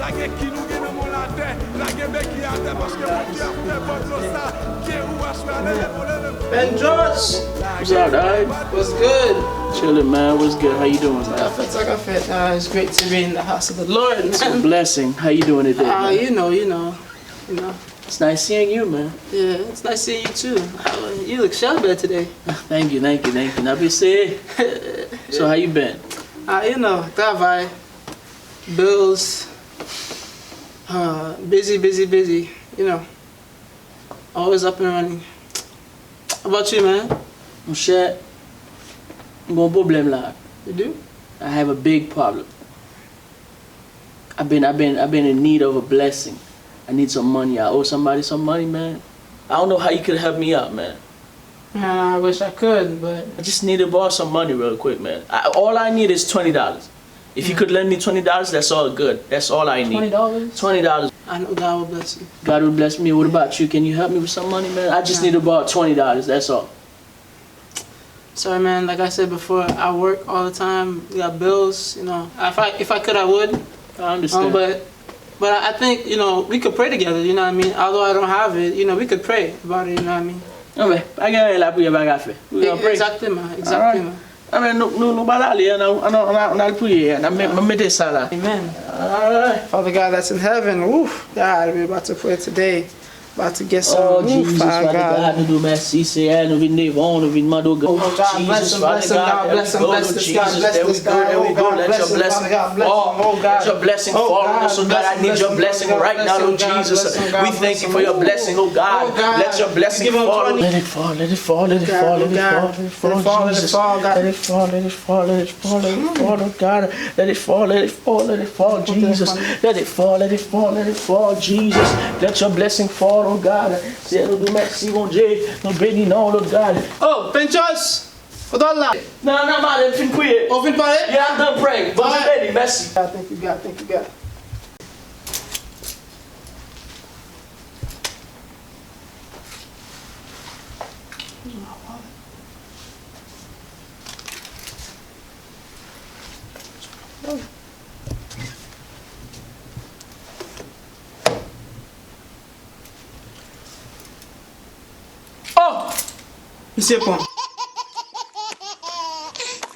Ben George, What's up, dog? what's good? Chilling, man. What's good? How you doing, man? It's great to be in the house of the Lord, It's a man. blessing. How you doing today, man? You know. It's nice seeing you, man. Yeah, it's nice seeing you too. You look shabby today. Thank you. Now be said. So how you been? That vibe. Bills. Busy. Always up and running. How about you, man? Mon cher, mon problème là. You do? I have a big problem. I've been in need of a blessing. I need some money. I owe somebody some money, man. I don't know how you could help me out, man. Man, I wish I could, but I just need to borrow some money real quick, man. All I need is $20. If you could lend me $20, that's all good. That's all I need. $20? $20. I know God will bless you. God will bless me. What about you? Can you help me with some money, man? I just need to borrow $20. That's all. Sorry, man. Like I said before, I work all the time. We got bills. If I could, I would. I understand. But I think we could pray together. You know what I mean? Although I don't have it, we could pray about it. You know what I mean? Okay. I got la prière ba café. We gonna pray. Exactly, man. Nous aller on prier. Na mettre ça là. Amen. Alright. Father God that's in heaven, God, we're about to pray today. About to get some. Oh, Jesus, Father God, nous merci, Seigneur, nous venons devant, nous venons demander, oh, God, bless him, bless him, God, bless him, bless this God, bless this God, there we go, let your blessing fall, let your blessing fall on us, oh God, I need your blessing right now, Lord Jesus, we thank you for your blessing, oh God, let your blessing fall, let it fall, let it fall, let it fall, let it fall, let it fall, Jesus, let it fall, let it fall, let it fall, let it fall, oh God, let it fall, let it fall, let it fall, Jesus, let it fall, let it fall, let it fall, Jesus, let your blessing fall, oh God, Seigneur, nous merci, mon Dieu, nous bénissons, Lord God. Oh, Penchos, hold on. Non, madame, fin prier. Oh, fin parler? Yeah, I'm done praying. Bon, béni, merci. Thank you, God. Oh! Monsieur Pont.